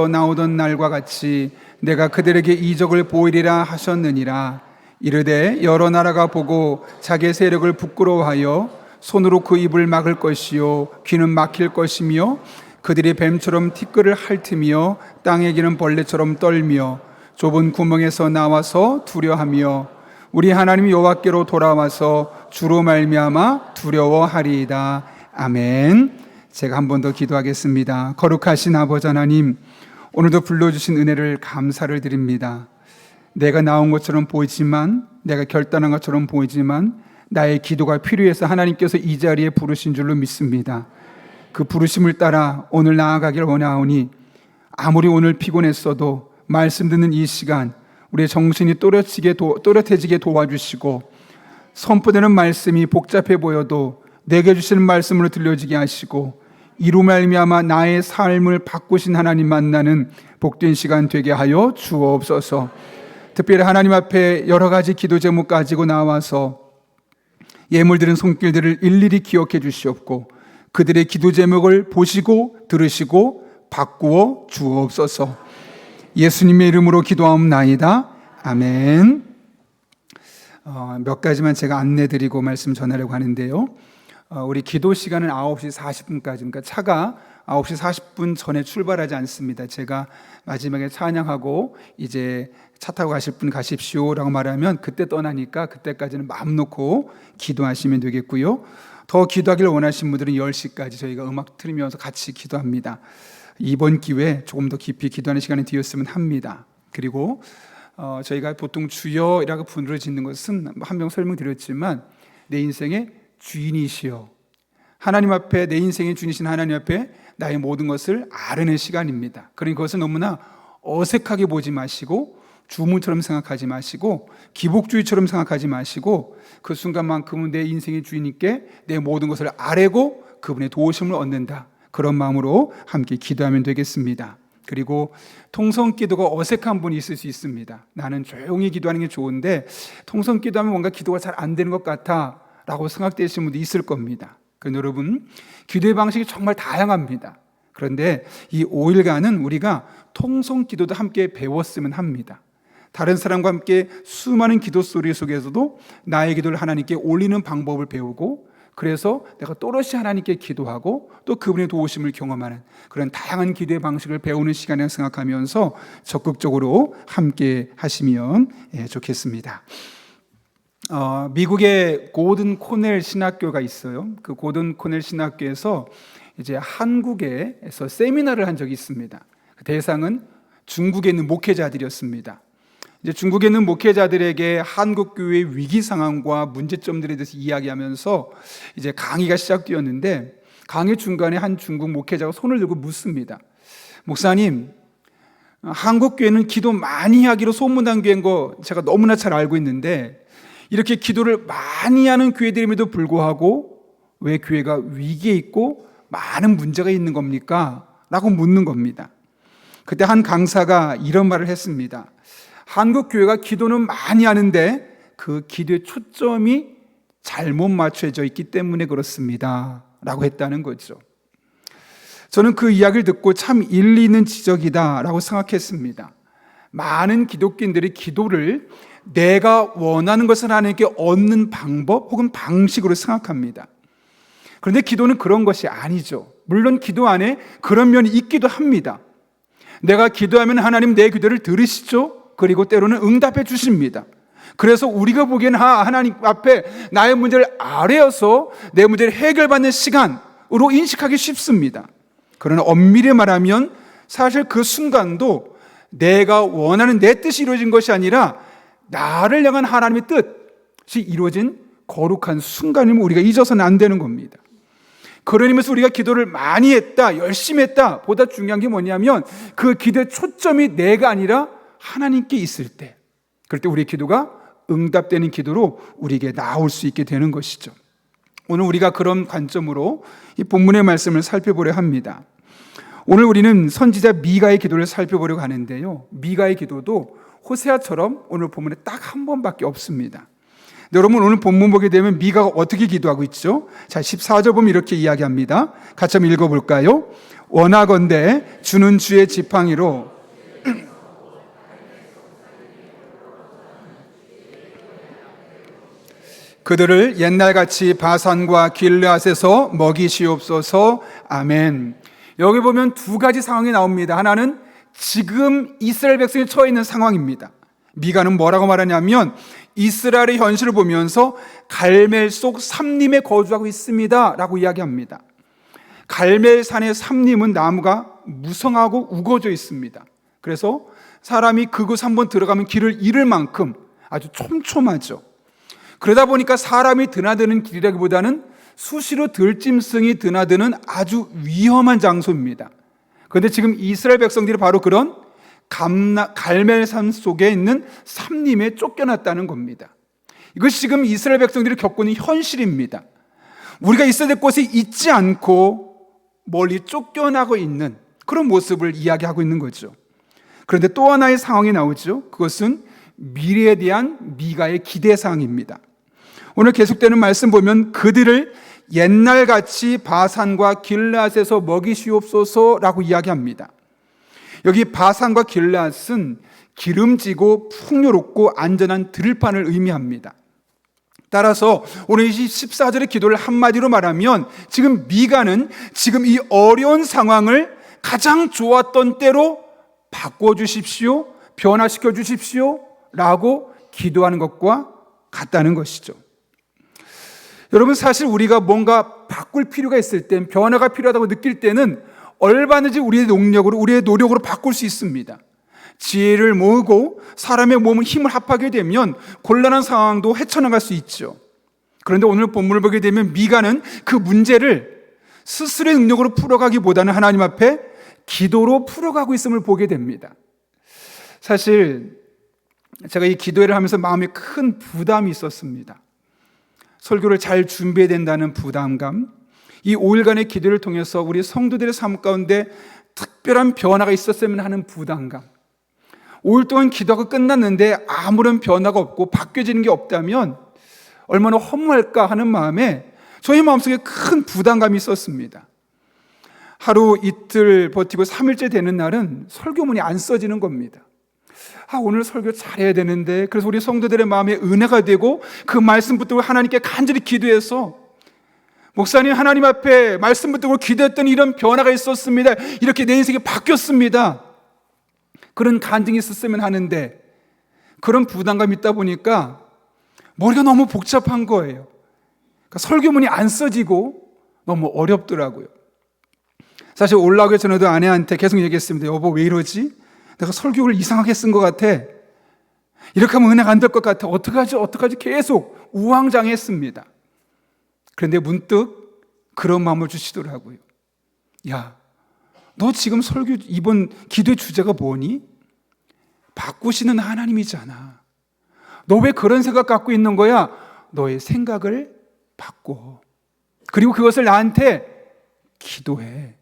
나오던 날과 같이 내가 그들에게 이적을 보이리라 하셨느니라. 이르되 여러 나라가 보고 자기 세력을 부끄러워하여 손으로 그 입을 막을 것이요 귀는 막힐 것이며 그들이 뱀처럼 티끌을 핥으며 땅에 기는 벌레처럼 떨며 좁은 구멍에서 나와서 두려하며 우리 하나님 여호와께로 돌아와서 주로 말미암아 두려워하리이다. 아멘. 제가 한 번 더 기도하겠습니다. 거룩하신 아버지 하나님, 오늘도 불러주신 은혜를 감사를 드립니다. 내가 나온 것처럼 보이지만, 내가 결단한 것처럼 보이지만 나의 기도가 필요해서 하나님께서 이 자리에 부르신 줄로 믿습니다. 그 부르심을 따라 오늘 나아가길 원하오니 아무리 오늘 피곤했어도 말씀 듣는 이 시간 우리의 정신이 또렷해지게 도와주시고, 선포되는 말씀이 복잡해 보여도 내게 주시는 말씀으로 들려지게 하시고, 이로 말미암아 나의 삶을 바꾸신 하나님 만나는 복된 시간 되게 하여 주옵소서. 특별히 하나님 앞에 여러 가지 기도 제목 가지고 나와서 예물드린 손길들을 일일이 기억해 주시옵고, 그들의 기도 제목을 보시고 들으시고 바꾸어 주옵소서. 예수님의 이름으로 기도하옵나이다. 아멘. 몇 가지만 제가 안내드리고 말씀 전하려고 하는데요. 우리 기도 시간은 9시 40분까지, 그러니까 차가 9시 40분 전에 출발하지 않습니다. 제가 마지막에 찬양하고 이제 차 타고 가실 분 가십시오라고 말하면 그때 떠나니까 그때까지는 마음 놓고 기도하시면 되겠고요. 더 기도하기를 원하시는 분들은 10시까지 저희가 음악 틀으면서 같이 기도합니다. 이번 기회에 조금 더 깊이 기도하는 시간이 되었으면 합니다. 그리고 저희가 보통 주여라고 부르짖는 짓는 것은 한 명 설명드렸지만 내 인생의 주인이시여, 하나님 앞에, 내 인생의 주인이신 하나님 앞에 나의 모든 것을 아뢰는 시간입니다. 그러니 그것을 너무나 어색하게 보지 마시고, 주문처럼 생각하지 마시고, 기복주의처럼 생각하지 마시고, 그 순간만큼은 내 인생의 주인님께 내 모든 것을 아뢰고 그분의 도우심을 얻는다, 그런 마음으로 함께 기도하면 되겠습니다. 그리고 통성기도가 어색한 분이 있을 수 있습니다. 나는 조용히 기도하는 게 좋은데 통성기도하면 뭔가 기도가 잘 안 되는 것 같아 라고 생각되시는 분도 있을 겁니다. 그런데 여러분, 기도의 방식이 정말 다양합니다. 그런데 이 5일간은 우리가 통성기도도 함께 배웠으면 합니다. 다른 사람과 함께 수많은 기도 소리 속에서도 나의 기도를 하나님께 올리는 방법을 배우고, 그래서 내가 또렷이 하나님께 기도하고 또 그분의 도우심을 경험하는 그런 다양한 기도의 방식을 배우는 시간이라고 생각하면서 적극적으로 함께 하시면 좋겠습니다. 미국의 고든 코넬 신학교가 있어요. 그 고든 코넬 신학교에서 이제 한국에서 세미나를 한 적이 있습니다. 그 대상은 중국에 있는 목회자들이었습니다. 이제 중국에 있는 목회자들에게 한국 교회의 위기 상황과 문제점들에 대해서 이야기하면서 이제 강의가 시작되었는데, 강의 중간에 한 중국 목회자가 손을 들고 묻습니다. 목사님, 한국 교회는 기도 많이 하기로 소문난 교회인 거 제가 너무나 잘 알고 있는데 이렇게 기도를 많이 하는 교회들임에도 불구하고 왜 교회가 위기에 있고 많은 문제가 있는 겁니까? 라고 묻는 겁니다. 그때 한 강사가 이런 말을 했습니다. 한국 교회가 기도는 많이 하는데 그 기도의 초점이 잘못 맞춰져 있기 때문에 그렇습니다 라고 했다는 거죠. 저는 그 이야기를 듣고 참 일리 있는 지적이다 라고 생각했습니다. 많은 기독교인들이 기도를 내가 원하는 것을 하나님께 얻는 방법 혹은 방식으로 생각합니다. 그런데 기도는 그런 것이 아니죠. 물론 기도 안에 그런 면이 있기도 합니다. 내가 기도하면 하나님 내 기도를 들으시죠. 그리고 때로는 응답해 주십니다. 그래서 우리가 보기에는 하나님 앞에 나의 문제를 아뢰어서 내 문제를 해결받는 시간으로 인식하기 쉽습니다. 그러나 엄밀히 말하면 사실 그 순간도 내가 원하는 내 뜻이 이루어진 것이 아니라 나를 향한 하나님의 뜻이 이루어진 거룩한 순간임을 우리가 잊어서는 안 되는 겁니다. 그런 의미에서 우리가 기도를 많이 했다, 열심히 했다 보다 중요한 게 뭐냐면 그 기도의 초점이 내가 아니라 하나님께 있을 때, 그럴 때 우리의 기도가 응답되는 기도로 우리에게 나올 수 있게 되는 것이죠. 오늘 우리가 그런 관점으로 이 본문의 말씀을 살펴보려 합니다. 오늘 우리는 선지자 미가의 기도를 살펴보려고 하는데요, 미가의 기도도 호세아처럼 오늘 본문에 딱 한 번밖에 없습니다. 여러분, 오늘 본문 보게 되면 미가가 어떻게 기도하고 있죠? 자, 14절 보면 이렇게 이야기합니다. 같이 한번 읽어볼까요? 원하건대 주는 주의 지팡이로 그들을 옛날같이 바산과 길르앗에서 먹이시옵소서. 아멘. 여기 보면 두 가지 상황이 나옵니다. 하나는 지금 이스라엘 백성이 처해 있는 상황입니다. 미가는 뭐라고 말하냐면 이스라엘의 현실을 보면서 갈멜 속 삼림에 거주하고 있습니다 라고 이야기합니다. 갈멜산의 삼림은 나무가 무성하고 우거져 있습니다. 그래서 사람이 그곳 한번 들어가면 길을 잃을 만큼 아주 촘촘하죠. 그러다 보니까 사람이 드나드는 길이라기보다는 수시로 들짐승이 드나드는 아주 위험한 장소입니다. 그런데 지금 이스라엘 백성들이 바로 그런 갈멜산 속에 있는 삼림에 쫓겨났다는 겁니다. 이것이 지금 이스라엘 백성들이 겪고 있는 현실입니다. 우리가 있어야 될 곳에 있지 않고 멀리 쫓겨나고 있는 그런 모습을 이야기하고 있는 거죠. 그런데 또 하나의 상황이 나오죠. 그것은 미래에 대한 미가의 기대사항입니다. 오늘 계속되는 말씀 보면 그들을 옛날같이 바산과 길르앗에서 먹이시옵소서라고 이야기합니다. 여기 바산과 길르앗은 기름지고 풍요롭고 안전한 들판을 의미합니다. 따라서 오늘 14절의 기도를 한마디로 말하면 지금 미가는 지금 이 어려운 상황을 가장 좋았던 때로 바꿔주십시오, 변화시켜 주십시오 라고 기도하는 것과 같다는 것이죠. 여러분, 사실 우리가 뭔가 바꿀 필요가 있을 때, 변화가 필요하다고 느낄 때는 얼마든지 우리의 능력으로, 우리의 노력으로 바꿀 수 있습니다. 지혜를 모으고 사람의 몸을 힘을 합하게 되면 곤란한 상황도 헤쳐나갈 수 있죠. 그런데 오늘 본문을 보게 되면 미가는 그 문제를 스스로의 능력으로 풀어가기보다는 하나님 앞에 기도로 풀어가고 있음을 보게 됩니다. 사실 제가 이 기도회를 하면서 마음에 큰 부담이 있었습니다. 설교를 잘 준비해야 된다는 부담감, 이 5일간의 기도를 통해서 우리 성도들의 삶 가운데 특별한 변화가 있었으면 하는 부담감, 5일 동안 기도가 끝났는데 아무런 변화가 없고 바뀌어지는 게 없다면 얼마나 허무할까 하는 마음에 저희 마음속에 큰 부담감이 있었습니다. 하루 이틀 버티고 3일째 되는 날은 설교문이 안 써지는 겁니다. 오늘 설교 잘해야 되는데, 그래서 우리 성도들의 마음에 은혜가 되고 그 말씀 붙들고 하나님께 간절히 기도해서 목사님, 하나님 앞에 말씀 붙들고 기도했더니 이런 변화가 있었습니다, 이렇게 내 인생이 바뀌었습니다, 그런 간증이 있었으면 하는데 그런 부담감이 있다 보니까 머리가 너무 복잡한 거예요. 그러니까 설교문이 안 써지고 너무 어렵더라고요. 사실 올라오기 전에도 아내한테 계속 얘기했습니다. 여보, 왜 이러지? 내가 설교를 이상하게 쓴 것 같아. 이렇게 하면 은혜가 안 될 것 같아. 어떡하지? 계속 우왕좌왕했습니다. 그런데 문득 그런 마음을 주시더라고요. 야, 너 지금 설교 이번 기도의 주제가 뭐니? 바꾸시는 하나님이잖아. 너 왜 그런 생각 갖고 있는 거야? 너의 생각을 바꿔. 그리고 그것을 나한테 기도해.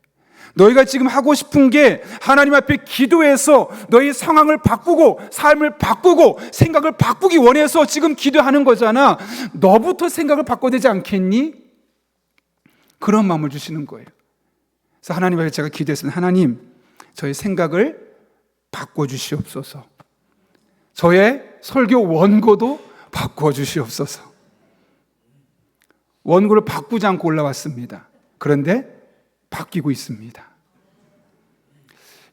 너희가 지금 하고 싶은 게 하나님 앞에 기도해서 너희 상황을 바꾸고 삶을 바꾸고 생각을 바꾸기 원해서 지금 기도하는 거잖아. 너부터 생각을 바꿔야 되지 않겠니? 그런 마음을 주시는 거예요. 그래서 하나님 앞에 제가 기도했어요. 하나님, 저의 생각을 바꿔주시옵소서. 저의 설교 원고도 바꿔주시옵소서. 원고를 바꾸지 않고 올라왔습니다. 그런데 바뀌고 있습니다.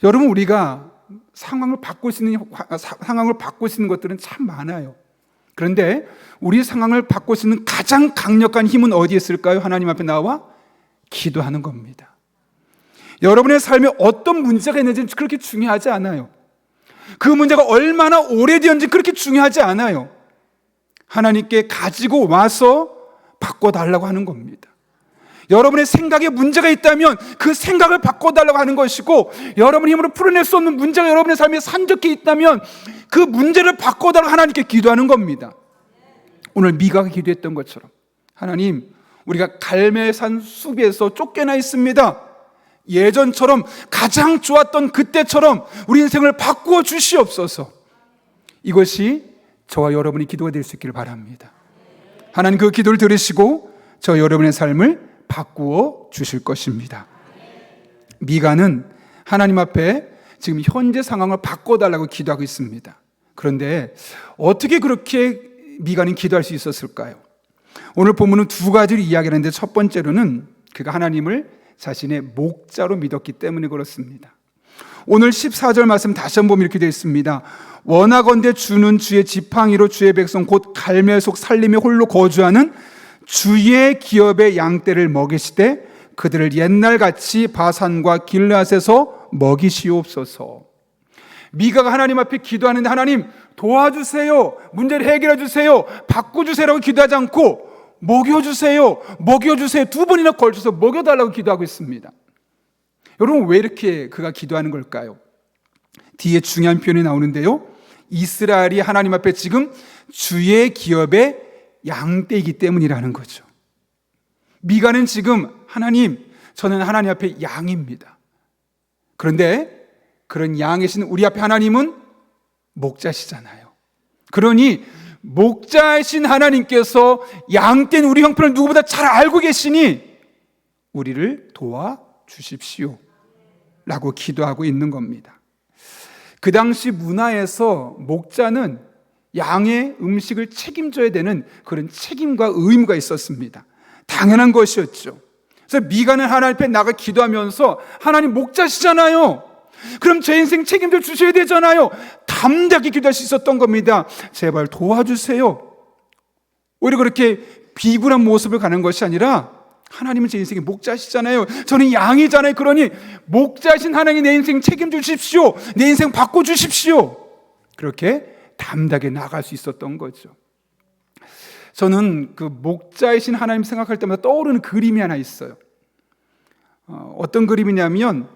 여러분, 우리가 상황을 바꿀 수 있는 것들은 참 많아요. 그런데 우리 상황을 바꿀 수 있는 가장 강력한 힘은 어디에 있을까요? 하나님 앞에 나와 기도하는 겁니다. 여러분의 삶에 어떤 문제가 있는지는 그렇게 중요하지 않아요. 그 문제가 얼마나 오래되었는지 그렇게 중요하지 않아요. 하나님께 가지고 와서 바꿔달라고 하는 겁니다. 여러분의 생각에 문제가 있다면 그 생각을 바꿔달라고 하는 것이고, 여러분의 힘으로 풀어낼 수 없는 문제가 여러분의 삶에 산적해 있다면 그 문제를 바꿔달라고 하나님께 기도하는 겁니다. 오늘 미가가 기도했던 것처럼, 하나님, 우리가 갈멜산 숲에서 쫓겨나 있습니다. 예전처럼 가장 좋았던 그때처럼 우리 인생을 바꾸어 주시옵소서. 이것이 저와 여러분의 기도가 될 수 있기를 바랍니다. 하나님, 그 기도를 들으시고 저 여러분의 삶을 바꾸어 주실 것입니다. 미가는 하나님 앞에 지금 현재 상황을 바꿔달라고 기도하고 있습니다. 그런데 어떻게 그렇게 미가는 기도할 수 있었을까요? 오늘 본문은 두 가지를 이야기하는데, 첫 번째로는 그가 하나님을 자신의 목자로 믿었기 때문에 그렇습니다. 오늘 14절 말씀 다시 한번 보면 이렇게 되어 있습니다. 원하건대 주는 주의 지팡이로 주의 백성 곧 갈멜 속 살림에 홀로 거주하는 주의 기업의 양떼를 먹이시되 그들을 옛날같이 바산과 길르앗에서 먹이시옵소서. 미가가 하나님 앞에 기도하는데, 하나님 도와주세요, 문제를 해결해 주세요, 바꿔주세요라고 기도하지 않고 먹여주세요, 먹여주세요 두 번이나 걸쳐서 먹여달라고 기도하고 있습니다. 여러분, 왜 이렇게 그가 기도하는 걸까요? 뒤에 중요한 표현이 나오는데요, 이스라엘이 하나님 앞에 지금 주의 기업의 양떼이기 때문이라는 거죠. 미가는 지금, 하나님, 저는 하나님 앞에 양입니다. 그런데 그런 양이신 우리 앞에 하나님은 목자시잖아요. 그러니 목자이신 하나님께서 양떼인 우리 형편을 누구보다 잘 알고 계시니 우리를 도와주십시오 라고 기도하고 있는 겁니다. 그 당시 문화에서 목자는 양의 음식을 책임져야 되는 그런 책임과 의무가 있었습니다. 당연한 것이었죠. 그래서 미가는 하나님 앞에 나가 기도하면서, 하나님 목자시잖아요, 그럼 제 인생 책임져 주셔야 되잖아요, 담대하게 기도할 수 있었던 겁니다. 제발 도와주세요. 오히려 그렇게 비굴한 모습을 가는 것이 아니라, 하나님은 제 인생의 목자시잖아요, 저는 양이잖아요, 그러니 목자신 하나님 내 인생 책임져 주십시오, 내 인생 바꿔주십시오, 그렇게 담대하게 나갈 수 있었던 거죠. 저는 그 목자이신 하나님 생각할 때마다 떠오르는 그림이 하나 있어요. 어떤 그림이냐면,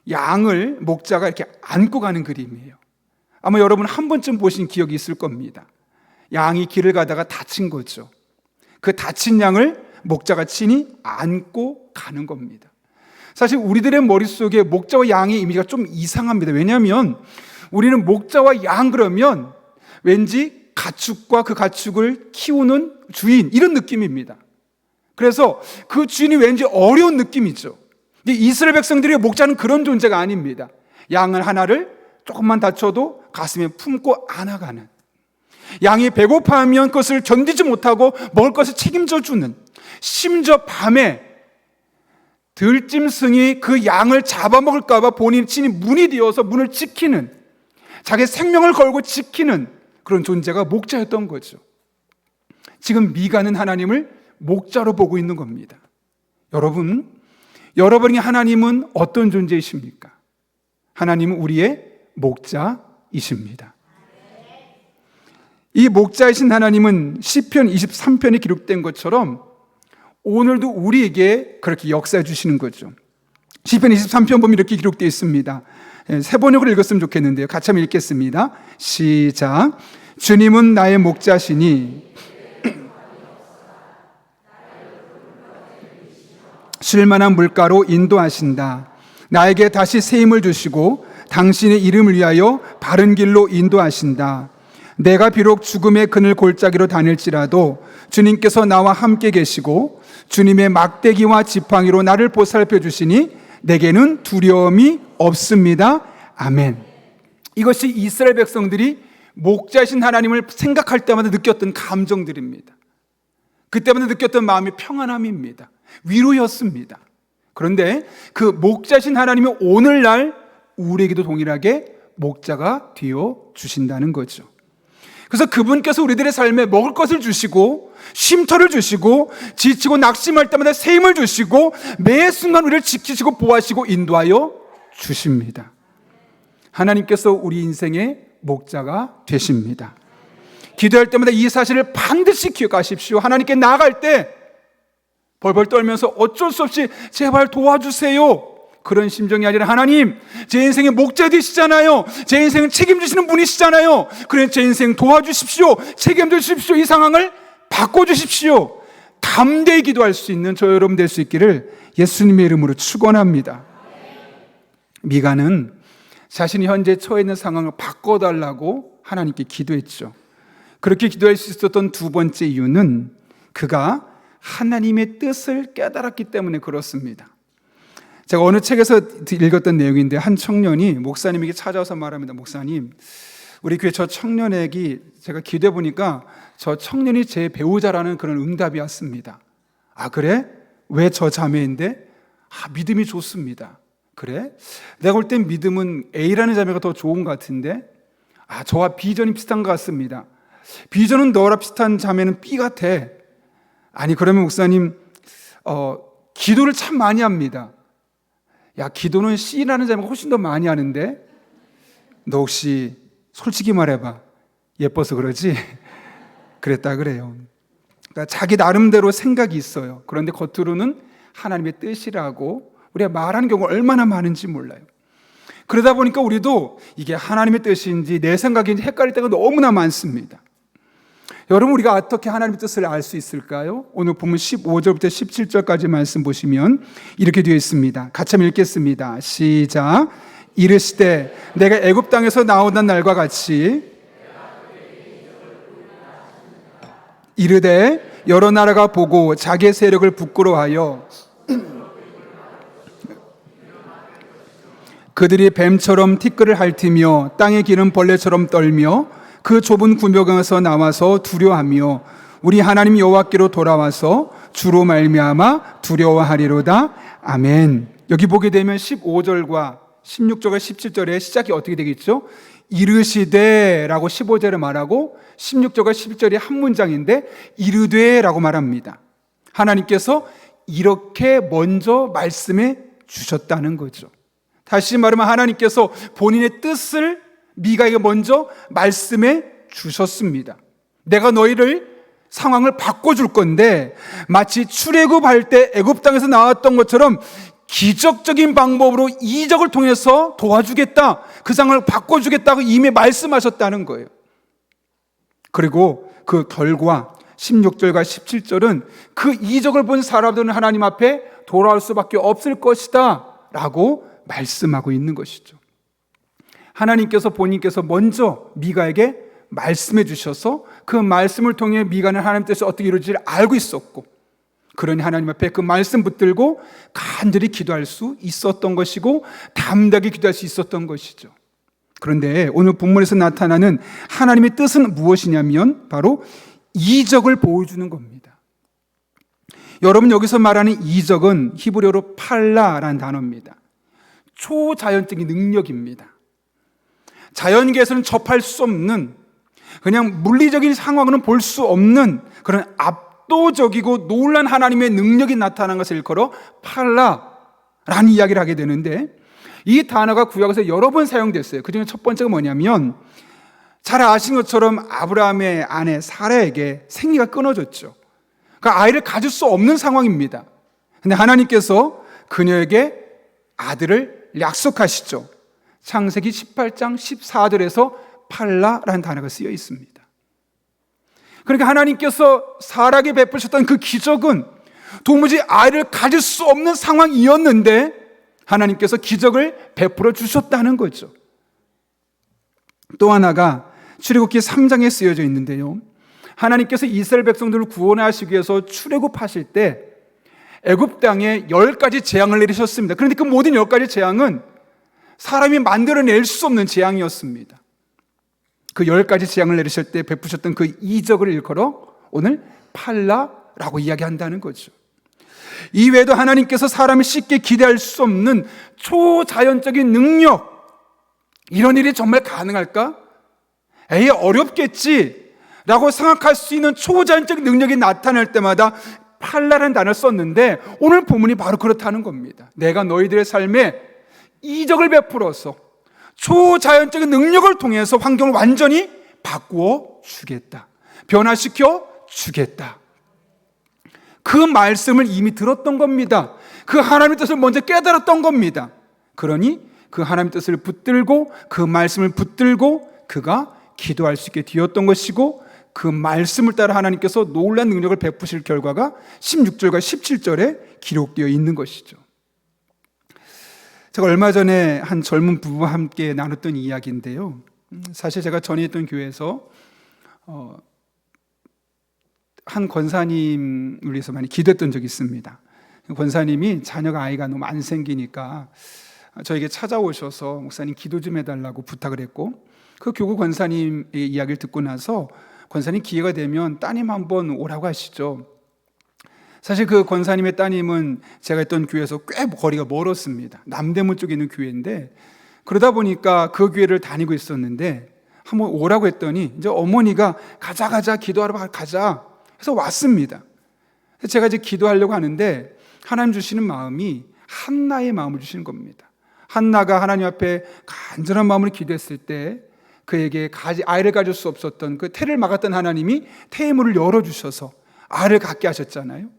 양을 목자가 이렇게 안고 가는 그림이에요. 아마 여러분 한 번쯤 보신 기억이 있을 겁니다. 양이 길을 가다가 다친 거죠. 그 다친 양을 목자가 친히 안고 가는 겁니다. 사실 우리들의 머릿속에 목자와 양의 이미지가 좀 이상합니다. 왜냐하면 우리는 목자와 양 그러면 왠지 가축과 그 가축을 키우는 주인, 이런 느낌입니다. 그래서 그 주인이 왠지 어려운 느낌이죠. 이스라엘 백성들의 목자는 그런 존재가 아닙니다. 양을 하나를 조금만 다쳐도 가슴에 품고 안아가는, 양이 배고파하면 그것을 견디지 못하고 먹을 것을 책임져 주는, 심지어 밤에 들짐승이 그 양을 잡아먹을까 봐 본인 친히 문이 되어서 문을 지키는, 자기 생명을 걸고 지키는 그런 존재가 목자였던 거죠. 지금 미가는 하나님을 목자로 보고 있는 겁니다. 여러분이 하나님은 어떤 존재이십니까? 하나님은 우리의 목자이십니다. 이 목자이신 하나님은 시편 23편에 기록된 것처럼 오늘도 우리에게 그렇게 역사해 주시는 거죠. 시편 23편 보면 이렇게 기록되어 있습니다. 세 번역으로 읽었으면 좋겠는데요, 같이 한번 읽겠습니다. 시작. 주님은 나의 목자시니 쉴만한 물가로 인도하신다. 나에게 다시 새 힘을 주시고 당신의 이름을 위하여 바른 길로 인도하신다. 내가 비록 죽음의 그늘 골짜기로 다닐지라도 주님께서 나와 함께 계시고 주님의 막대기와 지팡이로 나를 보살펴 주시니 내게는 두려움이 없습니다. 아멘. 이것이 이스라엘 백성들이 목자이신 하나님을 생각할 때마다 느꼈던 감정들입니다. 그때마다 느꼈던 마음의 평안함입니다. 위로였습니다. 그런데 그 목자신 하나님이 오늘날 우리에게도 동일하게 목자가 되어 주신다는 거죠. 그래서 그분께서 우리들의 삶에 먹을 것을 주시고 쉼터를 주시고 지치고 낙심할 때마다 새 힘을 주시고 매 순간 우리를 지키시고 보호하시고 인도하여 주십니다. 하나님께서 우리 인생의 목자가 되십니다. 기도할 때마다 이 사실을 반드시 기억하십시오. 하나님께 나아갈 때 벌벌 떨면서 어쩔 수 없이 제발 도와주세요, 그런 심정이 아니라, 하나님 제 인생의 목자 되시잖아요, 제 인생을 책임지시는 분이시잖아요, 그래 제 인생 도와주십시오, 책임져 주십시오, 이 상황을 바꿔주십시오, 담대히 기도할 수 있는 저 여러분 될 수 있기를 예수님의 이름으로 축원합니다. 미가는 자신이 현재 처해 있는 상황을 바꿔달라고 하나님께 기도했죠. 그렇게 기도할 수 있었던 두 번째 이유는 그가 하나님의 뜻을 깨달았기 때문에 그렇습니다. 제가 어느 책에서 읽었던 내용인데 한 청년이 목사님에게 찾아와서 말합니다. 목사님, 우리 교회 저 청년에게 제가 기도해 보니까 저 청년이 제 배우자라는 그런 응답이 왔습니다. 아, 그래? 왜 저 자매인데? 아, 믿음이 좋습니다. 그래? 내가 볼 땐 믿음은 A라는 자매가 더 좋은 것 같은데? 아, 저와 비전이 비슷한 것 같습니다. 비전은 너랑 비슷한 자매는 B 같아. 아니, 그러면 목사님, 기도를 참 많이 합니다. 야, 기도는 C라는 자매가 훨씬 더 많이 하는데? 너 혹시 솔직히 말해봐. 예뻐서 그러지? 그랬다 그래요. 그러니까 자기 나름대로 생각이 있어요. 그런데 겉으로는 하나님의 뜻이라고 우리가 말하는 경우가 얼마나 많은지 몰라요. 그러다 보니까 우리도 이게 하나님의 뜻인지 내 생각인지 헷갈릴 때가 너무나 많습니다. 여러분, 우리가 어떻게 하나님의 뜻을 알 수 있을까요? 오늘 본문 15절부터 17절까지 말씀 보시면 이렇게 되어 있습니다. 같이 한번 읽겠습니다. 시작. 이르시되 내가 애굽 땅에서 나오던 날과 같이 이르되 여러 나라가 보고 자기의 세력을 부끄러워하여 그들이 뱀처럼 티끌을 핥으며 땅에 기는 벌레처럼 떨며 그 좁은 구멍에서 나와서 두려워하며 우리 하나님 여호와께로 돌아와서 주로 말미암아 두려워하리로다. 아멘. 여기 보게 되면 15절과 16절과 17절의 시작이 어떻게 되겠죠? 이르시되 라고 15절에 말하고 16절과 17절이 한 문장인데 이르되 라고 말합니다. 하나님께서 이렇게 먼저 말씀해 주셨다는 거죠. 다시 말하면 하나님께서 본인의 뜻을 미가에게 먼저 말씀해 주셨습니다. 내가 너희를 상황을 바꿔줄 건데 마치 출애굽할 때 애굽 땅에서 나왔던 것처럼 기적적인 방법으로 이적을 통해서 도와주겠다, 그 상황을 바꿔주겠다고 이미 말씀하셨다는 거예요. 그리고 그 결과 16절과 17절은 그 이적을 본 사람들은 하나님 앞에 돌아올 수밖에 없을 것이다 라고 말씀하고 있는 것이죠. 하나님께서 본인께서 먼저 미가에게 말씀해 주셔서 그 말씀을 통해 미가는 하나님 뜻이 어떻게 이루어질지 알고 있었고, 그러니 하나님 앞에 그 말씀 붙들고 간절히 기도할 수 있었던 것이고 담대하게 기도할 수 있었던 것이죠. 그런데 오늘 본문에서 나타나는 하나님의 뜻은 무엇이냐면 바로 이적을 보여주는 겁니다. 여러분, 여기서 말하는 이적은 히브리어로 팔라라는 단어입니다. 초자연적인 능력입니다. 자연계에서는 접할 수 없는, 그냥 물리적인 상황으로는 볼 수 없는 그런 압도적이고 놀란 하나님의 능력이 나타난 것을 일컬어 팔라라는 이야기를 하게 되는데, 이 단어가 구약에서 여러 번 사용됐어요. 그중에 첫 번째가 뭐냐면, 잘 아시는 것처럼 아브라함의 아내 사라에게 생리가 끊어졌죠. 그러니까 아이를 가질 수 없는 상황입니다. 근데 하나님께서 그녀에게 아들을 약속하시죠. 창세기 18장 14절에서 팔라라는 단어가 쓰여 있습니다. 그러니까 하나님께서 사라에게 베푸셨던 그 기적은 도무지 아이를 가질 수 없는 상황이었는데 하나님께서 기적을 베풀어 주셨다는 거죠. 또 하나가 출애굽기 3장에 쓰여져 있는데요, 하나님께서 이스라엘 백성들을 구원하시기 위해서 출애굽하실 때 애굽 땅에 10가지 재앙을 내리셨습니다. 그런데 그 모든 10가지 재앙은 사람이 만들어낼 수 없는 재앙이었습니다. 그 10가지 재앙을 내리실 때 베푸셨던 그 이적을 일컬어 오늘 팔라라고 이야기한다는 거죠. 이외에도 하나님께서 사람이 쉽게 기대할 수 없는 초자연적인 능력, 이런 일이 정말 가능할까? 에이, 어렵겠지 라고 생각할 수 있는 초자연적인 능력이 나타날 때마다 팔라라는 단어를 썼는데 오늘 본문이 바로 그렇다는 겁니다. 내가 너희들의 삶에 이적을 베풀어서 초자연적인 능력을 통해서 환경을 완전히 바꾸어 주겠다, 변화시켜 주겠다. 그 말씀을 이미 들었던 겁니다. 그 하나님의 뜻을 먼저 깨달았던 겁니다. 그러니 그 하나님의 뜻을 붙들고 그 말씀을 붙들고 그가 기도할 수 있게 되었던 것이고, 그 말씀을 따라 하나님께서 놀라운 능력을 베푸실 결과가 16절과 17절에 기록되어 있는 것이죠. 제가 얼마 전에 한 젊은 부부와 함께 나눴던 이야기인데요, 사실 제가 전에 있던 교회에서 한 권사님을 위해서 많이 기도했던 적이 있습니다. 권사님이 자녀가 아이가 너무 안 생기니까 저에게 찾아오셔서 목사님 기도 좀 해달라고 부탁을 했고, 그 교구 권사님의 이야기를 듣고 나서 권사님 기회가 되면 따님 한번 오라고 하시죠. 사실 그 권사님의 따님은 제가 있던 교회에서 꽤 거리가 멀었습니다. 남대문 쪽에 있는 교회인데, 그러다 보니까 그 교회를 다니고 있었는데 한번 오라고 했더니 이제 어머니가 가자 기도하러 가자 해서 왔습니다. 제가 이제 기도하려고 하는데 하나님 주시는 마음이 한나의 마음을 주시는 겁니다. 한나가 하나님 앞에 간절한 마음으로 기도했을 때 그에게 아이를 가질 수 없었던 그 태를 막았던 하나님이 태의 문을 열어주셔서 아이를 갖게 하셨잖아요.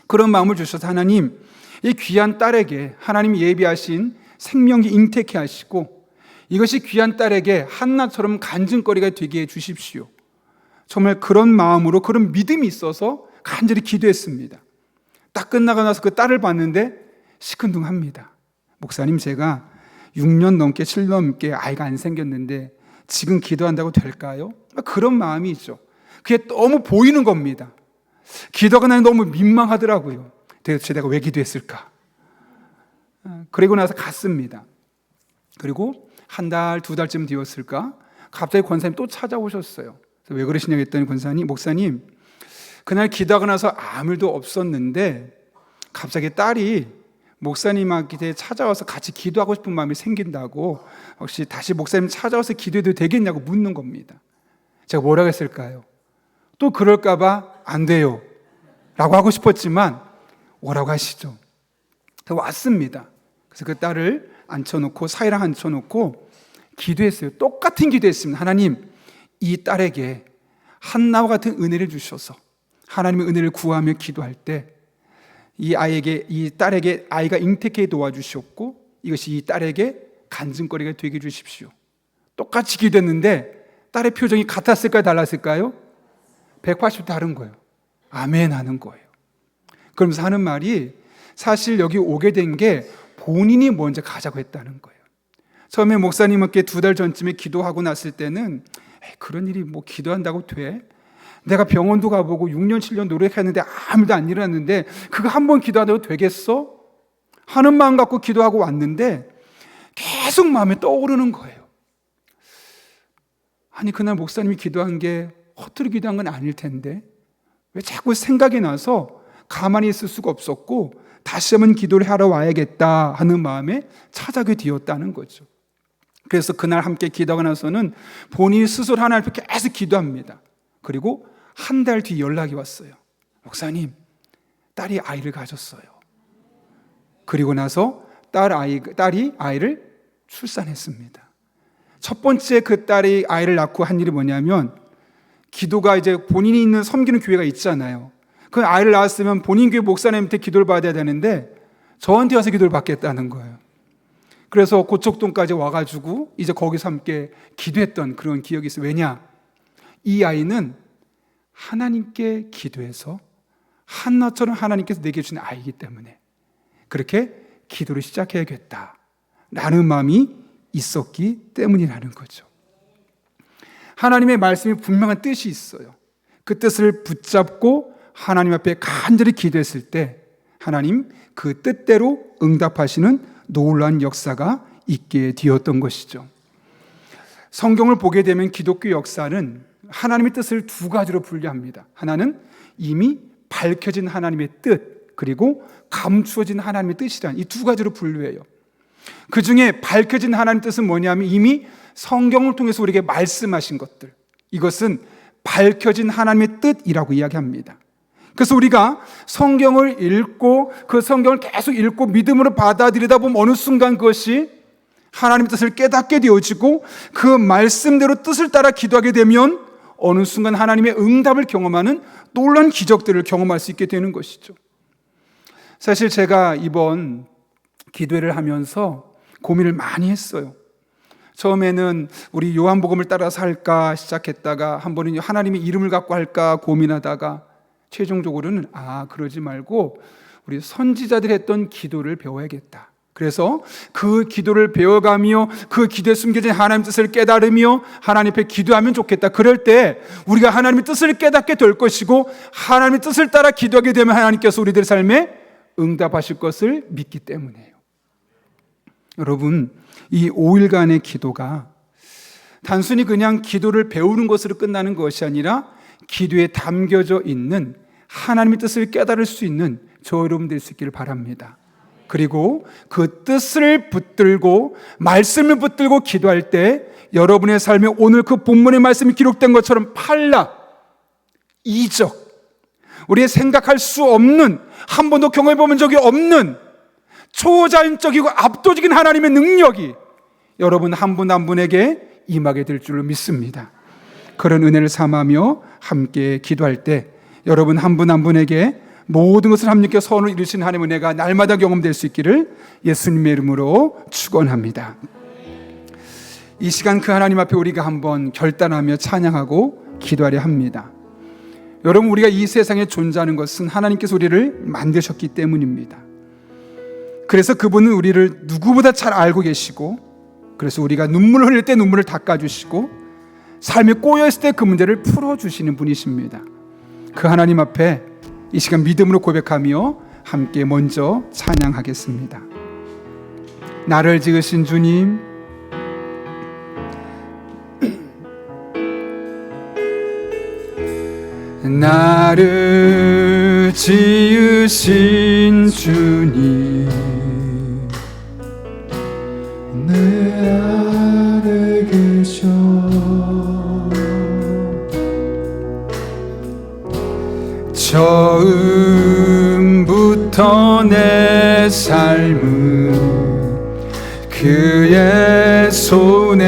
그런 마음을 주셔서 하나님, 이 귀한 딸에게 하나님이 예비하신 생명기 잉태케 하시고 이것이 귀한 딸에게 한나처럼 간증거리가 되게 해 주십시오. 정말 그런 마음으로, 그런 믿음이 있어서 간절히 기도했습니다. 딱 끝나고 나서 그 딸을 봤는데 시큰둥합니다. 목사님, 제가 6년 넘게 7년 넘게 아이가 안 생겼는데 지금 기도한다고 될까요? 그런 마음이 있죠. 그게 너무 보이는 겁니다. 기도가 나는 너무 민망하더라고요. 도대체 내가 왜 기도했을까? 그리고 나서 갔습니다. 그리고 한 달, 두 달쯤 되었을까? 갑자기 권사님 또 찾아오셨어요. 왜 그러시냐고 했더니 목사님, 그날 기도하고 나서 아무 일도 없었는데 갑자기 딸이 목사님한테 찾아와서 같이 기도하고 싶은 마음이 생긴다고, 혹시 다시 목사님 찾아와서 기도해도 되겠냐고 묻는 겁니다. 제가 뭐라고 했을까요? 또 그럴까봐 안 돼요 라고 하고 싶었지만 오라고 하시죠. 그래서 왔습니다. 그래서 그 딸을 앉혀놓고, 사이랑 앉혀놓고 기도했어요. 똑같은 기도했습니다. 하나님, 이 딸에게 한나와 같은 은혜를 주셔서 하나님의 은혜를 구하며 기도할 때 이 딸에게 아이가 잉태케 도와주셨고 이것이 이 딸에게 간증거리가 되게 해주십시오. 똑같이 기도했는데 딸의 표정이 같았을까요? 달랐을까요? 180도 다른 거예요. 아멘 하는 거예요. 그러면서 하는 말이, 사실 여기 오게 된 게 본인이 먼저 가자고 했다는 거예요. 처음에 목사님께 2달 전쯤에 기도하고 났을 때는 그런 일이 뭐 기도한다고 돼? 내가 병원도 가보고 6년 7년 노력했는데 아무 일도 안 일어났는데 그거 한 번 기도하다고 되겠어? 하는 마음 갖고 기도하고 왔는데 계속 마음에 떠오르는 거예요. 아니, 그날 목사님이 기도한 게 허투루 기도한 건 아닐 텐데 왜 자꾸 생각이 나서 가만히 있을 수가 없었고 다시 한번 기도를 하러 와야겠다 하는 마음에 찾아게 되었다는 거죠. 그래서 그날 함께 기도하고 나서는 본인이 스스로 하나님 앞에 계속 기도합니다. 그리고 한 달 뒤 연락이 왔어요. 목사님, 딸이 아이를 가졌어요. 그리고 나서 딸이 아이를 출산했습니다. 첫 번째 그 딸이 아이를 낳고 한 일이 뭐냐면, 기도가 이제 본인이 있는 섬기는 교회가 있잖아요. 그 아이를 낳았으면 본인 교회 목사님한테 기도를 받아야 되는데 저한테 와서 기도를 받겠다는 거예요. 그래서 고척동까지 와가지고 이제 거기서 함께 기도했던 그런 기억이 있어요. 왜냐? 이 아이는 하나님께 기도해서 한나처럼 하나님께서 내게 주신 아이이기 때문에 그렇게 기도를 시작해야겠다라는 마음이 있었기 때문이라는 거죠. 하나님의 말씀이 분명한 뜻이 있어요. 그 뜻을 붙잡고 하나님 앞에 간절히 기도했을 때 하나님 그 뜻대로 응답하시는 놀라운 역사가 있게 되었던 것이죠. 성경을 보게 되면 기독교 역사는 하나님의 뜻을 두 가지로 분류합니다. 하나는 이미 밝혀진 하나님의 뜻, 그리고 감추어진 하나님의 뜻이란 이 두 가지로 분류해요. 그 중에 밝혀진 하나님의 뜻은 뭐냐면 이미 성경을 통해서 우리에게 말씀하신 것들, 이것은 밝혀진 하나님의 뜻이라고 이야기합니다. 그래서 우리가 성경을 읽고 그 성경을 계속 읽고 믿음으로 받아들이다 보면 어느 순간 그것이 하나님의 뜻을 깨닫게 되어지고 그 말씀대로 뜻을 따라 기도하게 되면 어느 순간 하나님의 응답을 경험하는 놀라운 기적들을 경험할 수 있게 되는 것이죠. 사실 제가 이번 기도회를 하면서 고민을 많이 했어요. 처음에는 우리 요한복음을 따라서 할까 시작했다가 한 번은 하나님의 이름을 갖고 할까 고민하다가 최종적으로는 그러지 말고 우리 선지자들이 했던 기도를 배워야겠다. 그래서 그 기도를 배워가며 그 기도에 숨겨진 하나님의 뜻을 깨달으며 하나님 앞에 기도하면 좋겠다. 그럴 때 우리가 하나님의 뜻을 깨닫게 될 것이고 하나님의 뜻을 따라 기도하게 되면 하나님께서 우리들의 삶에 응답하실 것을 믿기 때문이에요. 여러분, 이 5일간의 기도가 단순히 그냥 기도를 배우는 것으로 끝나는 것이 아니라 기도에 담겨져 있는 하나님의 뜻을 깨달을 수 있는 저 여러분 될 수 있기를 바랍니다. 그리고 그 뜻을 붙들고 말씀을 붙들고 기도할 때 여러분의 삶에 오늘 그 본문의 말씀이 기록된 것처럼 팔라, 이적, 우리의 생각할 수 없는, 한 번도 경험해 본 적이 없는 초자연적이고 압도적인 하나님의 능력이 여러분 한 분 한 분에게 임하게 될 줄로 믿습니다. 그런 은혜를 삼으며 함께 기도할 때 여러분 한 분 한 분에게 모든 것을 함께 선을 이루신 하나님의 은혜가 날마다 경험될 수 있기를 예수님의 이름으로 축원합니다. 이 시간 그 하나님 앞에 우리가 한번 결단하며 찬양하고 기도하려 합니다. 여러분, 우리가 이 세상에 존재하는 것은 하나님께서 우리를 만드셨기 때문입니다. 그래서 그분은 우리를 누구보다 잘 알고 계시고, 그래서 우리가 눈물을 흘릴 때 눈물을 닦아주시고, 삶에 꼬여있을 때 그 문제를 풀어주시는 분이십니다. 그 하나님 앞에 이 시간 믿음으로 고백하며 함께 먼저 찬양하겠습니다. 나를 지으신 주님, 나를 지으신 주님, 내 안에 계셔 처음부터 내 삶은 그의 손에